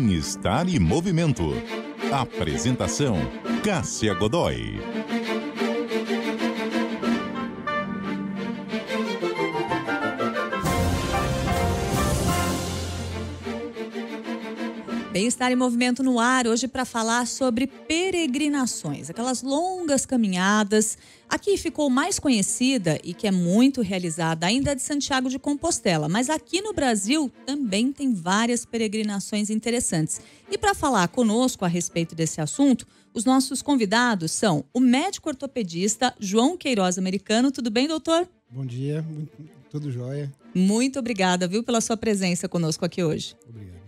Bem-estar e movimento. Apresentação: Cássia Godoy. Bem-estar em movimento no ar, hoje para falar sobre peregrinações, aquelas longas caminhadas. Aqui ficou mais conhecida e que é muito realizada ainda de Santiago de Compostela, mas aqui no Brasil também tem várias peregrinações interessantes. E para falar conosco a respeito desse assunto, os nossos convidados são o médico ortopedista João Queiroz Americano. Tudo bem, doutor? Bom dia, tudo jóia. Muito obrigada, viu, pela sua presença conosco aqui hoje. Obrigado.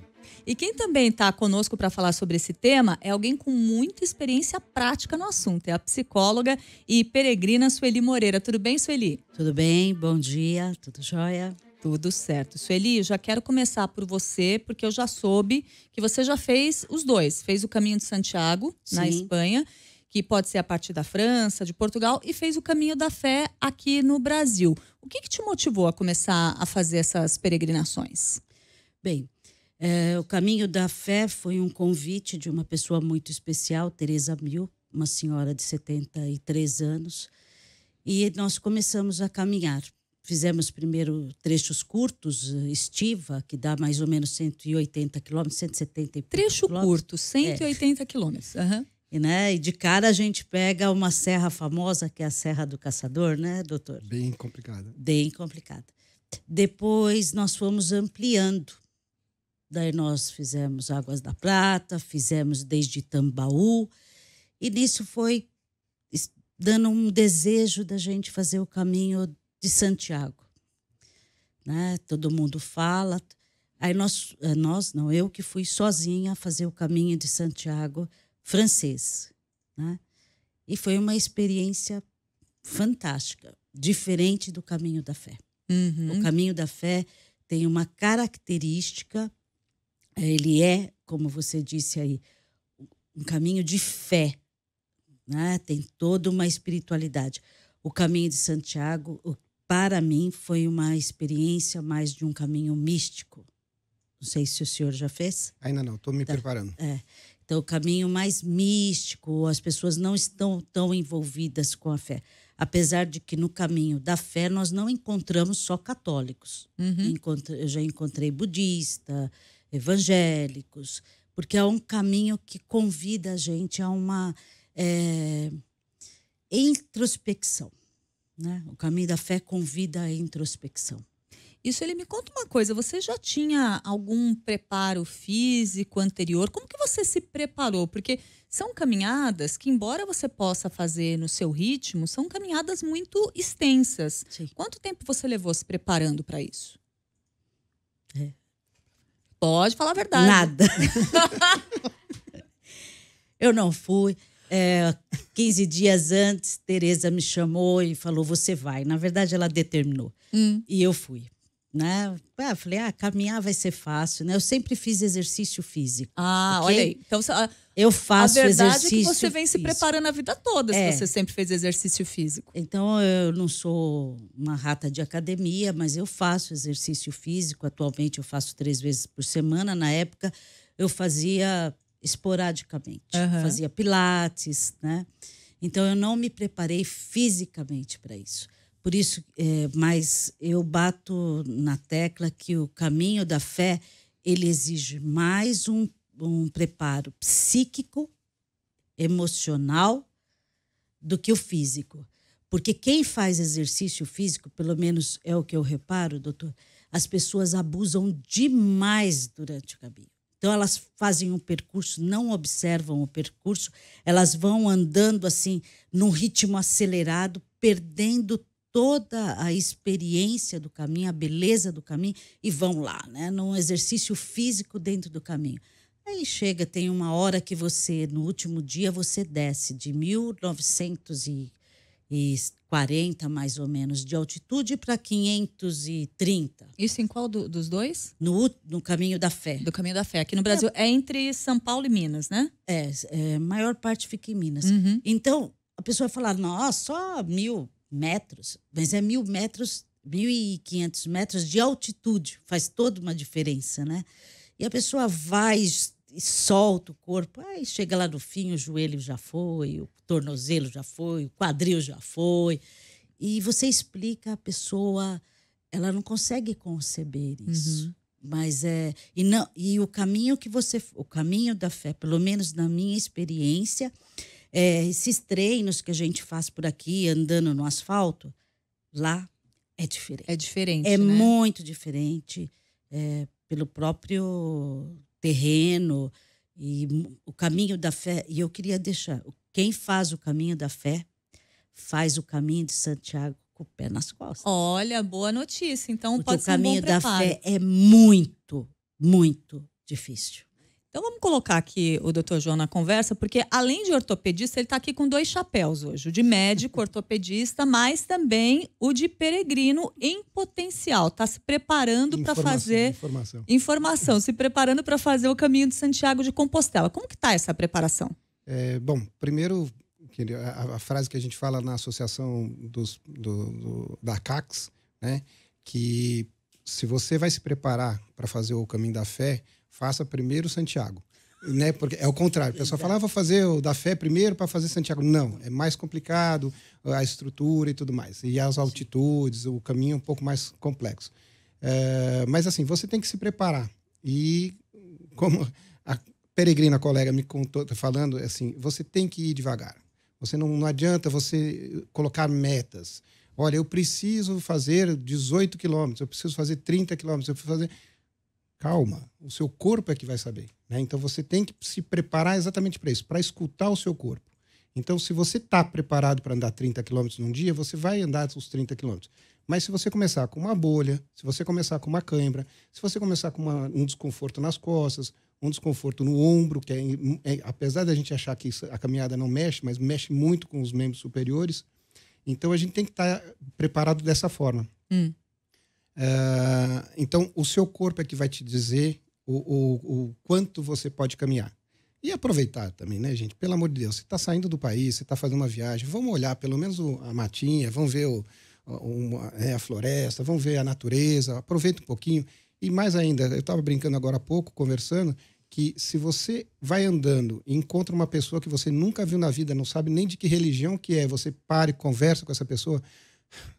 E quem também está conosco para falar sobre esse tema é alguém com muita experiência prática no assunto. É a psicóloga e peregrina Sueli Moreira. Tudo bem, Sueli? Tudo bem, bom dia, tudo jóia? Tudo certo. Sueli, eu já quero começar por você, porque eu já soube que você já fez os dois. Fez o Caminho de Santiago, na Espanha, que pode ser a partir da França, de Portugal, e fez o Caminho da Fé aqui no Brasil. O que te motivou a começar a fazer essas peregrinações? Bem, o Caminho da Fé foi um convite de uma pessoa muito especial, Teresa Mil, uma senhora de 73 anos, e nós começamos a caminhar. Fizemos primeiro trechos curtos, estiva, que dá mais ou menos 180 quilômetros, 170 e poucos Trecho quilômetros. curto, 180 quilômetros. Uhum. E de cara a gente pega uma serra famosa, que é a Serra do Caçador, né, doutor? Bem complicado. Bem complicada. Depois nós fomos ampliando. Daí nós fizemos Águas da Prata, fizemos desde Tambaú, e nisso foi dando um desejo da gente fazer o caminho de Santiago. Né? Todo mundo fala. Aí eu que fui sozinha fazer o caminho de Santiago francês. Né? E foi uma experiência fantástica, diferente do Caminho da Fé. Uhum. O Caminho da Fé tem uma característica. Ele é, como você disse aí, um caminho de fé, né? Tem toda uma espiritualidade. O Caminho de Santiago, para mim, foi uma experiência mais de um caminho místico. Não sei se o senhor já fez. Ainda não, estou me preparando. Então, o caminho mais místico, as pessoas não estão tão envolvidas com a fé. Apesar de que no Caminho da Fé nós não encontramos só católicos. Uhum. Eu já encontrei budista, evangélicos, porque é um caminho que convida a gente a uma introspecção. Né? O Caminho da Fé convida a introspecção. Isso, ele me conta uma coisa, você já tinha algum preparo físico anterior? Como que você se preparou? Porque são caminhadas que, embora você possa fazer no seu ritmo, são caminhadas muito extensas. Sim. Quanto tempo você levou se preparando para isso? Pode falar a verdade. Nada. Eu não fui. 15 dias antes, Teresa me chamou e falou, você vai. Na verdade, ela determinou. E eu fui. Né? Falei, caminhar vai ser fácil. Né? Eu sempre fiz exercício físico. Okay? Olha aí. Então, eu faço exercício. A verdade exercício é que você vem físico. se preparando a vida toda, se você sempre fez exercício físico. Então, eu não sou uma rata de academia, mas eu faço exercício físico. Atualmente, eu faço 3 vezes por semana. Na época, eu fazia esporadicamente. Fazia pilates, né? Então, eu não me preparei fisicamente para isso. Por isso, mas eu bato na tecla que o Caminho da Fé, ele exige mais um preparo psíquico, emocional, do que o físico. Porque quem faz exercício físico, pelo menos é o que eu reparo, doutor, as pessoas abusam demais durante o caminho. Então, elas fazem um percurso, não observam o percurso, elas vão andando assim, num ritmo acelerado, perdendo toda a experiência do caminho, a beleza do caminho, e vão lá, né? Num exercício físico dentro do caminho. Aí chega, tem uma hora que você, no último dia, você desce de 1940, mais ou menos, de altitude para 530. Isso em qual dos dois? No Caminho da Fé. Do Caminho da Fé. Aqui no Brasil é entre São Paulo e Minas, né? Maior parte fica em Minas. Uhum. Então, a pessoa vai falar, nossa, só 1.000 metros, mas 1.000 metros, 1.500 metros de altitude, faz toda uma diferença, né? E a pessoa vai solta o corpo. Aí chega lá no fim, o joelho já foi, o tornozelo já foi, o quadril já foi. E você explica, a pessoa, ela não consegue conceber isso. Mas o caminho o caminho da fé, pelo menos na minha experiência, esses treinos que a gente faz por aqui, andando no asfalto, lá é diferente. É diferente, É né? muito diferente, pelo próprio terreno e o caminho da fé. E eu queria deixar, quem faz o caminho da fé, faz o caminho de Santiago com o pé nas costas. Olha, boa notícia. Então Porque pode o ser um bom caminho da preparo. fé é muito, muito difícil. Então vamos colocar aqui o Dr. João na conversa, porque além de ortopedista, ele está aqui com 2 chapéus hoje. O de médico, ortopedista, mas também o de peregrino em potencial. Está se preparando para fazer... Informação. Se preparando para fazer o caminho de Santiago de Compostela. Como que está essa preparação? Bom, primeiro, a frase que a gente fala na associação da CACS, né? Que se você vai se preparar para fazer o caminho da fé, faça primeiro Santiago, né? Porque é o contrário. O pessoal fala, vou fazer o da fé primeiro para fazer Santiago. Não, é mais complicado, a estrutura e tudo mais. E as altitudes, o caminho é um pouco mais complexo. Mas assim, você tem que se preparar. E como a peregrina colega me contou, falando, assim, você tem que ir devagar. Você não adianta você colocar metas. Olha, eu preciso fazer 18 quilômetros, eu preciso fazer 30 quilômetros, eu preciso fazer... Calma, o seu corpo é que vai saber, né? Então você tem que se preparar exatamente para isso, para escutar o seu corpo. Então, se você está preparado para andar 30 quilômetros num dia, você vai andar os 30 quilômetros. Mas se você começar com uma bolha, se você começar com uma cãibra, se você começar com um desconforto nas costas, um desconforto no ombro, que apesar da gente achar que a caminhada não mexe, mas mexe muito com os membros superiores, então a gente tem que estar preparado dessa forma. Então, o seu corpo é que vai te dizer o quanto você pode caminhar. E aproveitar também, né, gente? Pelo amor de Deus, você está saindo do país, você está fazendo uma viagem, vamos olhar pelo menos a matinha, vamos ver a floresta, vamos ver a natureza, aproveita um pouquinho. E mais ainda, eu estava brincando agora há pouco, conversando, que se você vai andando e encontra uma pessoa que você nunca viu na vida, não sabe nem de que religião que é, você para e conversa com essa pessoa,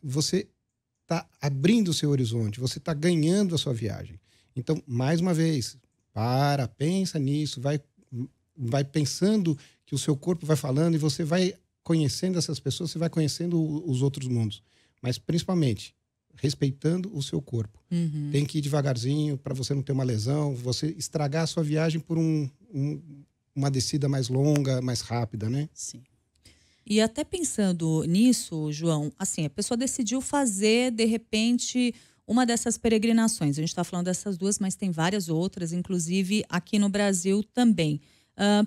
você está abrindo o seu horizonte, você está ganhando a sua viagem. Então, mais uma vez, pensa nisso, vai pensando que o seu corpo vai falando e você vai conhecendo essas pessoas, você vai conhecendo os outros mundos. Mas, principalmente, respeitando o seu corpo. Tem que ir devagarzinho para você não ter uma lesão, você estragar a sua viagem por uma descida mais longa, mais rápida, né? Sim. E até pensando nisso, João, assim, a pessoa decidiu fazer, de repente, uma dessas peregrinações. A gente está falando dessas 2, mas tem várias outras, inclusive aqui no Brasil também.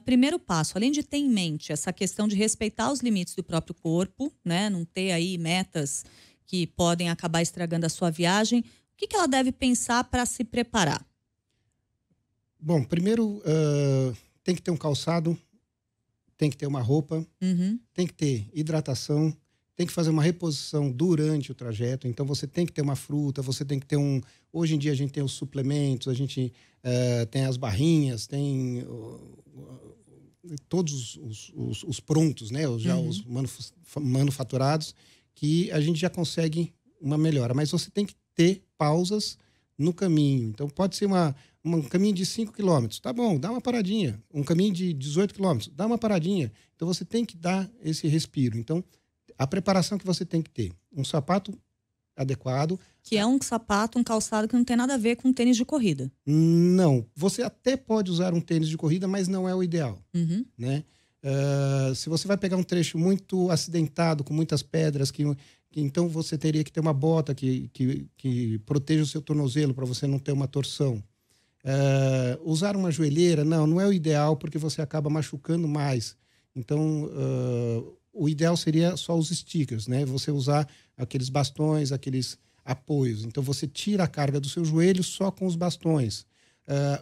Primeiro passo, além de ter em mente essa questão de respeitar os limites do próprio corpo, né? Não ter aí metas que podem acabar estragando a sua viagem, o que ela deve pensar para se preparar? Bom, primeiro tem que ter um calçado, tem que ter uma roupa, tem que ter hidratação, tem que fazer uma reposição durante o trajeto. Então, você tem que ter uma fruta, você tem que ter Hoje em dia, a gente tem os suplementos, a gente tem as barrinhas, tem todos os prontos, né? Os manufaturados, que a gente já consegue uma melhora. Mas você tem que ter pausas no caminho. Então, pode ser um caminho de 5 quilômetros. Tá bom, dá uma paradinha. Um caminho de 18 quilômetros, dá uma paradinha. Então, você tem que dar esse respiro. Então, a preparação que você tem que ter. Um sapato adequado. Que é um sapato, um calçado que não tem nada a ver com tênis de corrida. Não. Você até pode usar um tênis de corrida, mas não é o ideal. Né? Se você vai pegar um trecho muito acidentado, com muitas pedras, então você teria que ter uma bota que proteja o seu tornozelo para você não ter uma torção. Usar uma joelheira, não é o ideal, porque você acaba machucando mais. Então, o ideal seria só os stickers, né? Você usar aqueles bastões, aqueles apoios. Então, você tira a carga do seu joelho só com os bastões.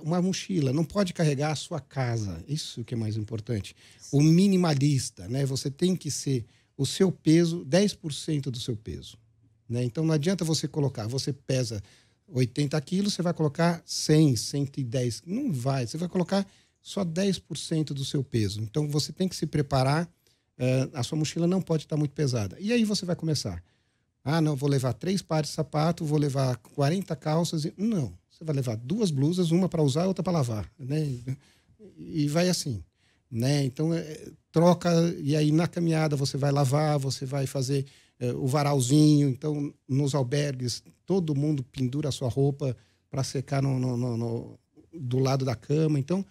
Uma mochila, não pode carregar a sua casa. Isso que é mais importante. O minimalista, né? Você tem que ser o seu peso, 10% do seu peso. Né? Então, não adianta você colocar, você pesa 80 quilos, você vai colocar 100, 110. Não vai. Você vai colocar só 10% do seu peso. Então, você tem que se preparar. A sua mochila não pode estar muito pesada. E aí você vai começar. Ah, não, vou levar 3 pares de sapato, vou levar 40 calças. Não, você vai levar 2 blusas, uma para usar e outra para lavar. Né? E vai assim. Né? Então, troca, e aí na caminhada você vai lavar, você vai fazer o varalzinho. Então, nos albergues, todo mundo pendura a sua roupa para secar do lado da cama. Então,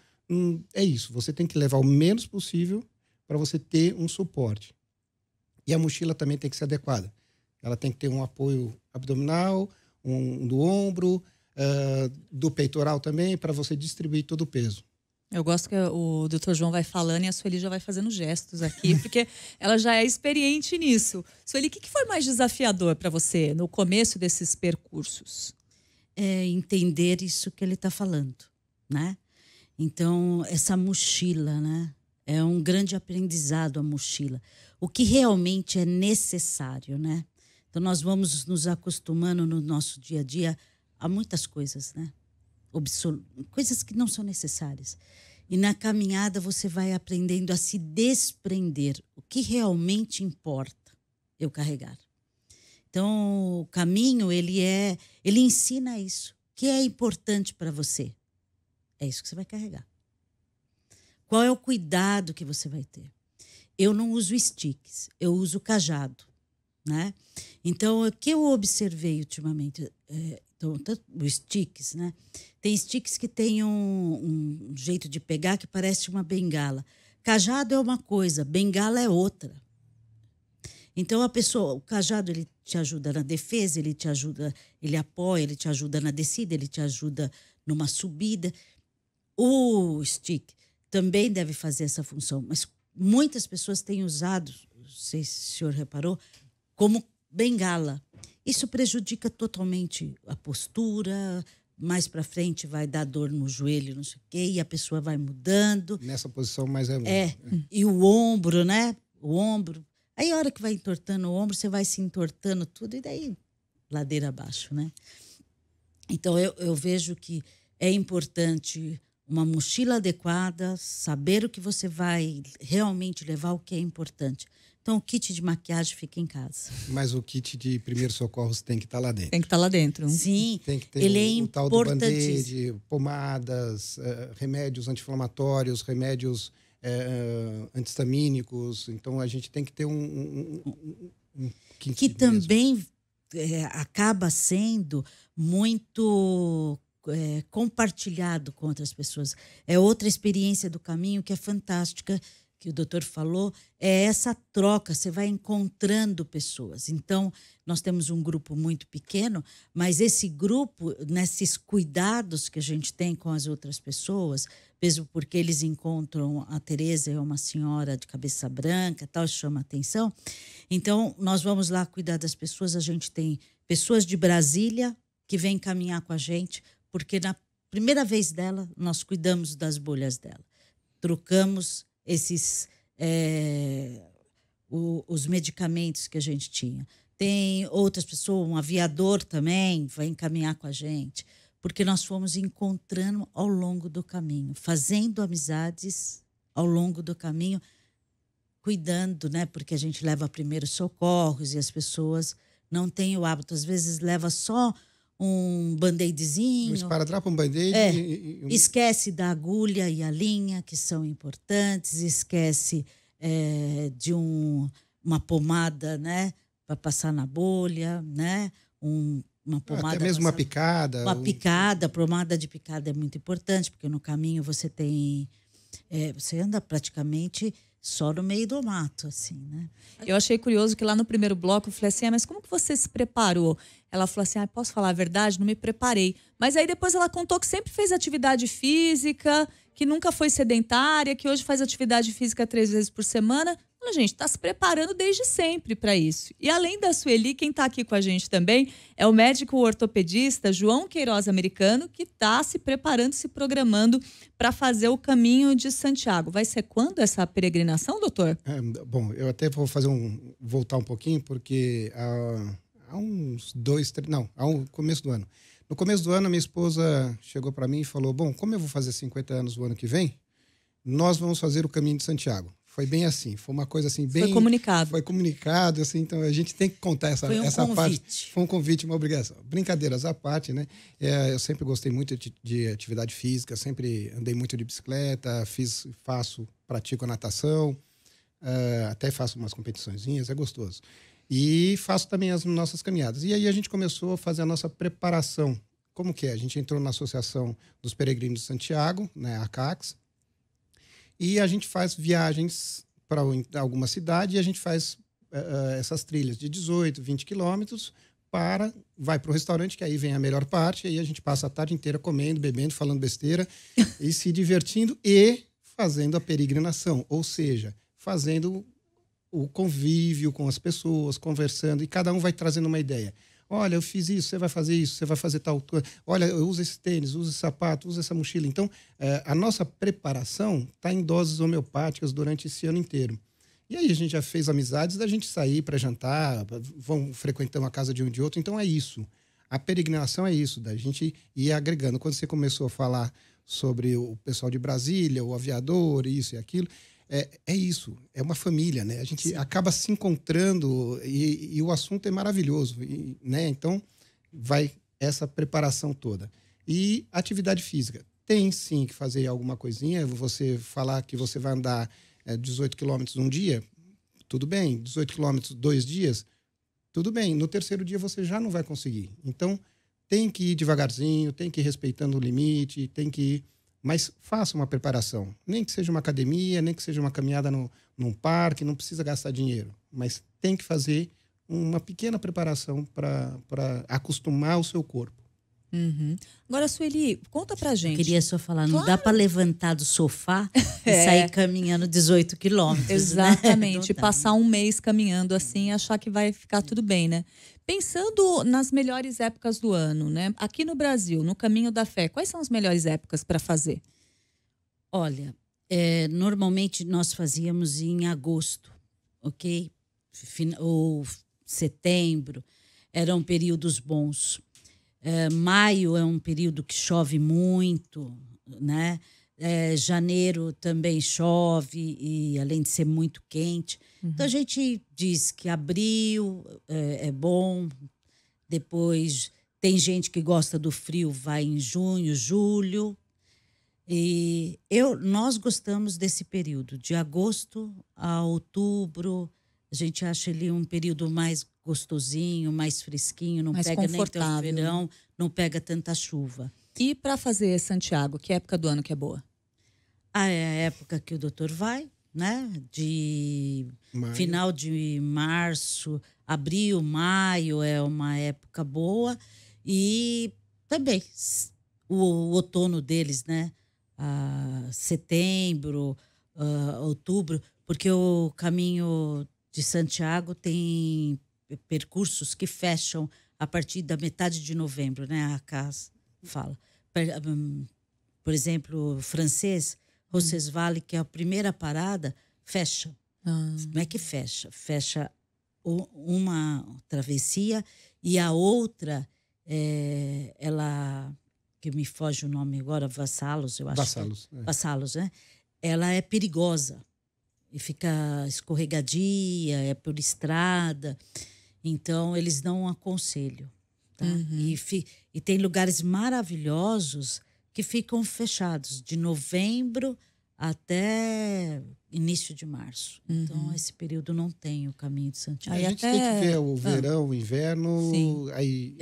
é isso. Você tem que levar o menos possível para você ter um suporte. E a mochila também tem que ser adequada. Ela tem que ter um apoio abdominal, do ombro, do peitoral também, para você distribuir todo o peso. Eu gosto que o Dr. João vai falando e a Sueli já vai fazendo gestos aqui, porque ela já é experiente nisso. Sueli, o que foi mais desafiador para você no começo desses percursos? É entender isso que ele está falando, né? Então, essa mochila, né? É um grande aprendizado a mochila. O que realmente é necessário, né? Então, nós vamos nos acostumando no nosso dia a dia a muitas coisas, né? Coisas que não são necessárias. E na caminhada você vai aprendendo a se desprender. O que realmente importa eu carregar. Então, o caminho, ele ensina isso. O que é importante para você? É isso que você vai carregar. Qual é o cuidado que você vai ter? Eu não uso sticks, eu uso cajado, né? Então, o que eu observei ultimamente, os sticks, né? Tem sticks que tem um jeito de pegar que parece uma bengala. Cajado é uma coisa, bengala é outra. Então, o cajado, ele te ajuda na defesa, ele te ajuda, ele apoia, ele te ajuda na descida, ele te ajuda numa subida. O stick também deve fazer essa função, mas muitas pessoas têm usado, não sei se o senhor reparou, como bengala. Isso prejudica totalmente a postura, mais para frente vai dar dor no joelho, não sei o quê, e a pessoa vai mudando. Nessa posição mais e o ombro, né? O ombro. Aí a hora que vai entortando o ombro, você vai se entortando tudo, e daí ladeira abaixo, né? Então eu vejo que é importante uma mochila adequada, saber o que você vai realmente levar, o que é importante. Então, o kit de maquiagem fica em casa. Mas o kit de primeiros socorros tem que estar lá dentro. Tem que estar lá dentro. Sim, tem que ter ele o é tal do band-aid, importantíssimo. pomadas, remédios anti-inflamatórios, remédios antistamínicos. Então, a gente tem que ter um kit que mesmo. também acaba sendo muito compartilhado com outras pessoas. É outra experiência do caminho que é fantástica, que o doutor falou, é essa troca, você vai encontrando pessoas. Então, nós temos um grupo muito pequeno, mas esse grupo, nesses cuidados que a gente tem com as outras pessoas, mesmo porque eles encontram a Tereza, é uma senhora de cabeça branca, tal, chama atenção. Então, nós vamos lá cuidar das pessoas, a gente tem pessoas de Brasília que vêm caminhar com a gente, porque na primeira vez dela, nós cuidamos das bolhas dela. Trocamos os medicamentos que a gente tinha. Tem outras pessoas, um aviador também vai caminhar com a gente, porque nós fomos encontrando ao longo do caminho, fazendo amizades ao longo do caminho, cuidando, né? Porque a gente leva primeiros socorros e as pessoas não têm o hábito. Às vezes leva só um band-aidzinho. Um esparadrapo, um band-aid. Esquece da agulha e a linha, que são importantes. Esquece de uma pomada, né? Para passar na bolha, né? Uma pomada. Até mesmo uma picada. Uma picada, pomada de picada é muito importante, porque no caminho você tem... você anda praticamente só no meio do mato, assim, né? Eu achei curioso que lá no primeiro bloco eu falei assim, mas como que você se preparou? Ela falou assim, posso falar a verdade? Não me preparei. Mas aí depois ela contou que sempre fez atividade física, que nunca foi sedentária, que hoje faz atividade física 3 vezes por semana. Olha, gente, está se preparando desde sempre para isso. E além da Sueli, quem está aqui com a gente também é o médico ortopedista João Queiroz Americano, que está se preparando, se programando para fazer o caminho de Santiago. Vai ser quando essa peregrinação, doutor? Bom, eu até vou voltar um pouquinho, porque há uns 2, 3... Não, começo do ano. No começo do ano, a minha esposa chegou para mim e falou, bom, como eu vou fazer 50 anos no ano que vem, nós vamos fazer o Caminho de Santiago. Foi bem assim, foi uma coisa assim, bem... Foi comunicado, assim, então a gente tem que contar essa parte. Foi um convite, uma obrigação. Brincadeiras à parte, né? Eu sempre gostei muito de atividade física, sempre andei muito de bicicleta, pratico a natação, até faço umas competiçõezinhas, é gostoso. E faço também as nossas caminhadas. E aí a gente começou a fazer a nossa preparação. Como que é? A gente entrou na Associação dos Peregrinos de Santiago, né, a CACS, e a gente faz viagens para alguma cidade e a gente faz essas trilhas de 18, 20 quilômetros vai para o restaurante, que aí vem a melhor parte, e aí a gente passa a tarde inteira comendo, bebendo, falando besteira e se divertindo e fazendo a peregrinação, ou seja, fazendo o convívio com as pessoas, conversando, e cada um vai trazendo uma ideia. Olha, eu fiz isso, você vai fazer tal coisa. Olha, eu uso esse tênis, uso esse sapato, uso essa mochila. Então, a nossa preparação está em doses homeopáticas durante esse ano inteiro. E aí a gente já fez amizades da gente sair para jantar, vão frequentando a casa de um e de outro. Então, é isso. A peregrinação é isso, da gente ir agregando. Quando você começou a falar sobre o pessoal de Brasília, o aviador, isso e aquilo... É isso, é uma família, né? A gente acaba se encontrando e o assunto é maravilhoso, né? Então, vai essa preparação toda. E atividade física. Tem, sim, que fazer alguma coisinha. Você falar que você vai andar 18 quilômetros um dia, tudo bem. 18 quilômetros 2 dias, tudo bem. No terceiro dia você já não vai conseguir. Então, tem que ir devagarzinho, tem que ir respeitando o limite, tem que ir... Mas faça uma preparação. Nem que seja uma academia, nem que seja uma caminhada num parque, não precisa gastar dinheiro. Mas tem que fazer uma pequena preparação para acostumar o seu corpo. Uhum. Agora, Sueli, conta pra gente. Eu queria só falar, não dá para levantar do sofá e sair caminhando 18 quilômetros. Exatamente, né? passar um mês caminhando assim e achar que vai ficar tudo bem, né? Pensando nas melhores épocas do ano, né? Aqui no Brasil, no Caminho da Fé, quais são as melhores épocas para fazer? Olha, normalmente nós fazíamos em agosto, ok? Ou setembro, eram períodos bons. Maio é um período que chove muito, né? Janeiro também chove, e além de ser muito quente. Então a gente diz que abril é bom, depois tem gente que gosta do frio, vai em junho, julho. E nós gostamos desse período, de agosto a outubro. A gente acha ele um período mais gostosinho, mais fresquinho, não mais pega nem tanto confortável, verão, não pega tanta chuva. E para fazer Santiago, que época do ano que é boa? É a época que o doutor vai, né? De final de março, abril, maio é uma época boa. E também o outono deles, né? Setembro, outubro, porque o Caminho de Santiago tem percursos que fecham a partir da metade de novembro, né? A CAS fala. Por exemplo, o francês, Roncesvalles, que é a primeira parada, fecha. Não é que fecha. Fecha uma travessia e a outra, ela, que me foge o nome agora, Vassalos, eu acho. Vassalos. Vassalos, né? Ela é perigosa. E fica escorregadia, é por estrada. Então, eles não aconselham. Tá? E tem lugares maravilhosos que ficam fechados, de novembro até início de março. Então, esse período não tem o Caminho de Santiago. A gente tem que ver o verão, o inverno, aí,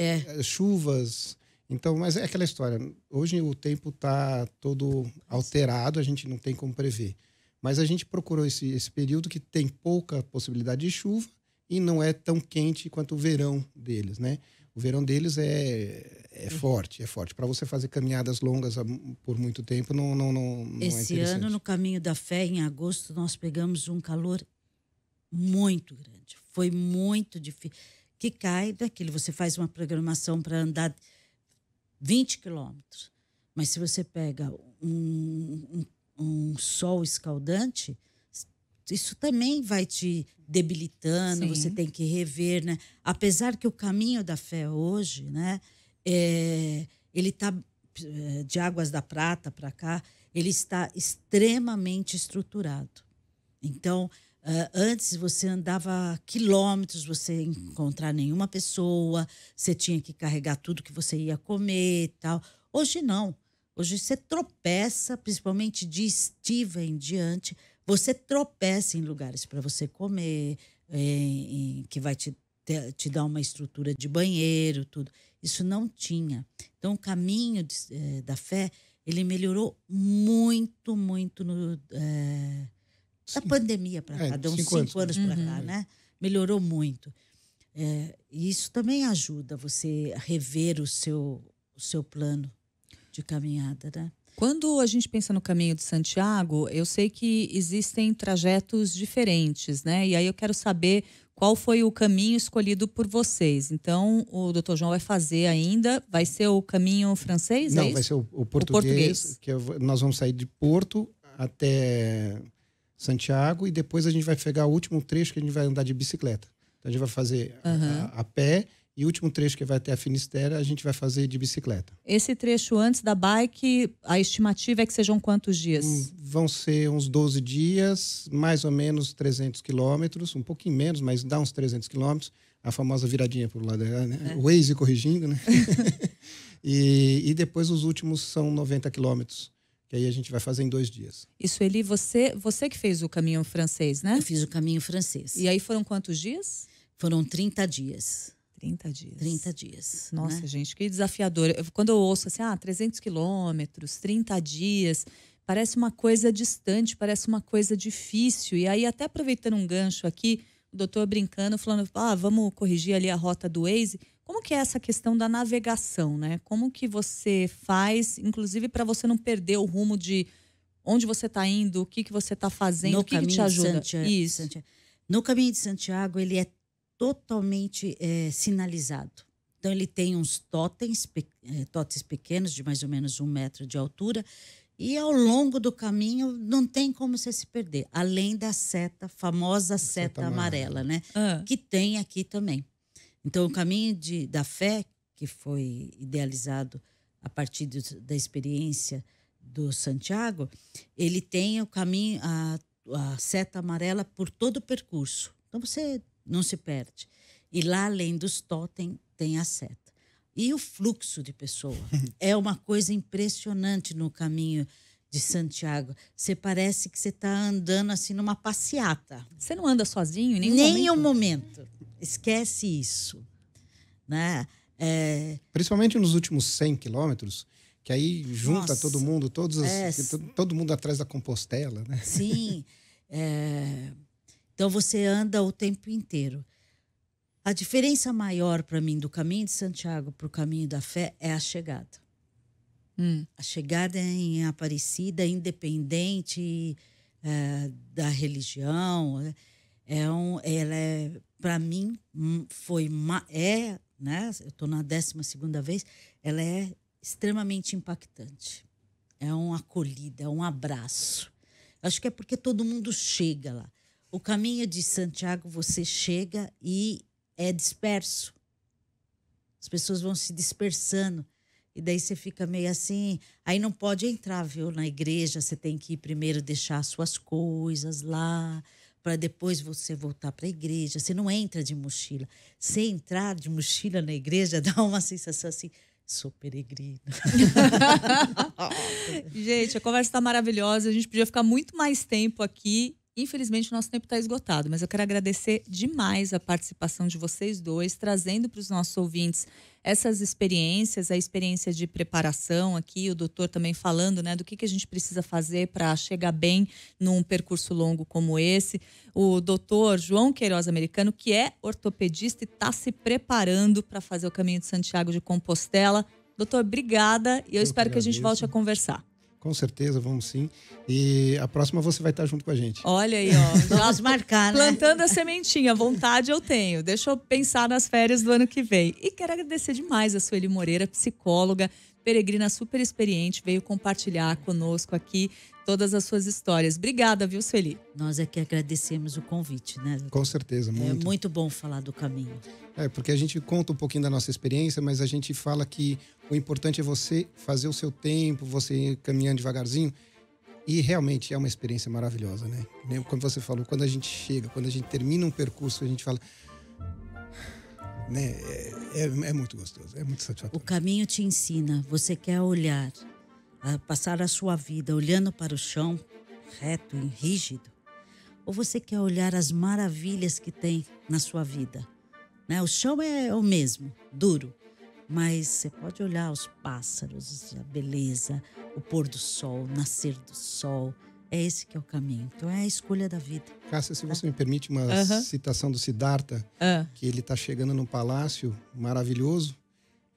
chuvas. Então, mas é aquela história. Hoje o tempo está todo alterado, a gente não tem como prever. Mas a gente procurou esse período que tem pouca possibilidade de chuva e não é tão quente quanto o verão deles, né? O verão deles é forte, é forte. Para você fazer caminhadas longas por muito tempo, não é interessante. Esse ano, no Caminho da Fé, em agosto, nós pegamos um calor muito grande. Foi muito difícil. Que cai daquilo. Você faz uma programação para andar 20 quilômetros. Mas se você pega um sol escaldante, isso também vai te debilitando, você tem que rever, né? Apesar que o Caminho da Fé hoje, né, ele está de Águas da Prata para cá, ele está extremamente estruturado. Então, antes você andava quilômetros, você encontrar nenhuma pessoa, você tinha que carregar tudo que você ia comer e tal. Hoje não. Hoje você tropeça, principalmente de estiva em diante, você tropeça em lugares para você comer, que vai te dar uma estrutura de banheiro, tudo. Isso não tinha. Então, o caminho da fé, ele melhorou muito, muito da pandemia para cá, deu uns 5 anos para cá, né? Melhorou muito. E isso também ajuda você a rever o seu plano de caminhada, né? Quando a gente pensa no Caminho de Santiago, eu sei que existem trajetos diferentes, né? E aí eu quero saber qual foi o caminho escolhido por vocês. Então, o Dr. João vai fazer ainda, vai ser o caminho francês? Não, vai ser o português. Que nós vamos sair de Porto até Santiago e depois a gente vai pegar o último trecho que a gente vai andar de bicicleta. Então, a gente vai fazer a pé. E o último trecho que vai até a Finisterra, a gente vai fazer de bicicleta. Esse trecho antes da bike, a estimativa é que sejam quantos dias? Vão ser uns 12 dias, mais ou menos 300 quilômetros, um pouquinho menos, mas dá uns 300 quilômetros. A famosa viradinha por lá, né? O Waze corrigindo, né? e depois os últimos são 90 quilômetros, que aí a gente vai fazer em 2 dias. Isso, Eli, você que fez o caminho francês, né? Eu fiz o caminho francês. E aí foram quantos dias? Foram 30 dias. 30 dias. 30 dias. Nossa, né? gente, que desafiador. Quando eu ouço assim, 300 quilômetros, 30 dias, parece uma coisa distante, parece uma coisa difícil. E aí, até aproveitando um gancho aqui, o doutor brincando, falando, vamos corrigir ali a rota do Waze. Como que é essa questão da navegação, né? Como que você faz, inclusive para você não perder o rumo de onde você está indo, o que você está fazendo, o que te ajuda? Isso. No Caminho de Santiago, ele é totalmente sinalizado. Então, ele tem uns totens pequenos, de mais ou menos 1 metro de altura, e ao longo do caminho não tem como você se perder, além da famosa seta amarela, né? Que tem aqui também. Então, o Caminho da Fé, que foi idealizado a partir da experiência do Santiago, ele tem o caminho, a seta amarela por todo o percurso. Então, você não se perde. E lá, além dos totem, tem a seta. E o fluxo de pessoa é uma coisa impressionante no Caminho de Santiago. Você parece que você está andando assim numa passeata. Você não anda sozinho em nenhum momento? Esquece isso. Né? Principalmente nos últimos 100 quilômetros, que aí junta todo mundo, todo mundo atrás da Compostela. Né? Sim. Então, você anda o tempo inteiro. A diferença maior para mim do Caminho de Santiago para o Caminho da Fé é a chegada. A chegada em Aparecida, independente da religião, ela para mim, né? Eu estou na 12ª vez, ela é extremamente impactante. É uma acolhida, é um abraço. Acho que é porque todo mundo chega lá. O Caminho de Santiago, você chega e é disperso. As pessoas vão se dispersando. E daí você fica meio assim... Aí não pode entrar, viu? Na igreja, você tem que ir primeiro deixar suas coisas lá, para depois você voltar para a igreja. Você não entra de mochila. Se entrar de mochila na igreja, dá uma sensação assim... Sou peregrino. Gente, a conversa está maravilhosa. A gente podia ficar muito mais tempo aqui. Infelizmente, o nosso tempo está esgotado, mas eu quero agradecer demais a participação de vocês dois, trazendo para os nossos ouvintes essas experiências, a experiência de preparação aqui, o doutor também falando, né, do que a gente precisa fazer para chegar bem num percurso longo como esse. O doutor João Queiroz Americano, que é ortopedista e está se preparando para fazer o Caminho de Santiago de Compostela. Doutor, obrigada e eu espero que a gente volte a conversar. Com certeza, vamos sim. E a próxima você vai estar junto com a gente. Olha aí, ó. Vamos marcar, né? Plantando a sementinha, vontade eu tenho. Deixa eu pensar nas férias do ano que vem. E quero agradecer demais a Sueli Moreira, psicóloga, peregrina super experiente, veio compartilhar conosco aqui todas as suas histórias. Obrigada, viu, Sueli? Nós é que agradecemos o convite, né? Com certeza, muito. É muito bom falar do caminho. Porque a gente conta um pouquinho da nossa experiência, mas a gente fala que o importante é você fazer o seu tempo, você ir caminhando devagarzinho. E realmente é uma experiência maravilhosa, né? Como você falou, quando a gente chega, quando a gente termina um percurso, a gente fala... Né? É muito gostoso, é muito satisfatório. O caminho te ensina, você quer olhar, passar a sua vida olhando para o chão, reto e rígido, ou você quer olhar as maravilhas que tem na sua vida, né? O chão é o mesmo, duro, mas você pode olhar os pássaros, a beleza, o pôr do sol, o nascer do sol. É esse que é o caminho. Então é a escolha da vida. Cássia, se você me permite uma citação do Siddhartha, que ele está chegando num palácio maravilhoso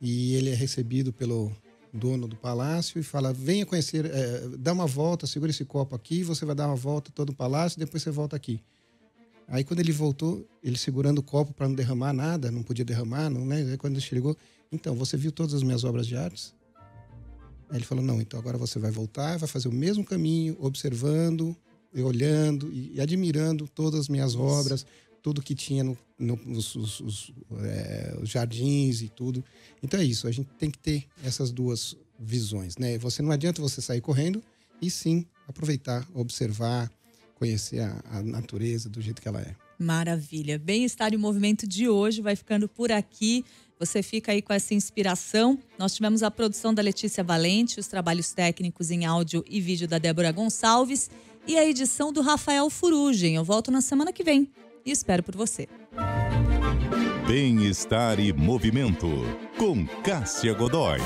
e ele é recebido pelo dono do palácio e fala: venha conhecer, dá uma volta, segura esse copo aqui, você vai dar uma volta todo o palácio e depois você volta aqui. Aí quando ele voltou, ele segurando o copo para não derramar nada, não podia derramar, não, né? Aí quando ele chegou, então, você viu todas as minhas obras de artes? Aí ele falou: não, então agora você vai voltar, vai fazer o mesmo caminho, observando, e olhando e admirando todas as minhas obras, tudo que tinha os jardins e tudo. Então é isso, a gente tem que ter essas duas visões, né? Não adianta você sair correndo, e sim aproveitar, observar, conhecer a natureza do jeito que ela é. Maravilha. Bem-estar e Movimento de hoje vai ficando por aqui. Você fica aí com essa inspiração. Nós tivemos a produção da Letícia Valente, os trabalhos técnicos em áudio e vídeo da Débora Gonçalves e a edição do Rafael Furugem. Eu volto na semana que vem e espero por você. Bem-estar e Movimento, com Cássia Godoy.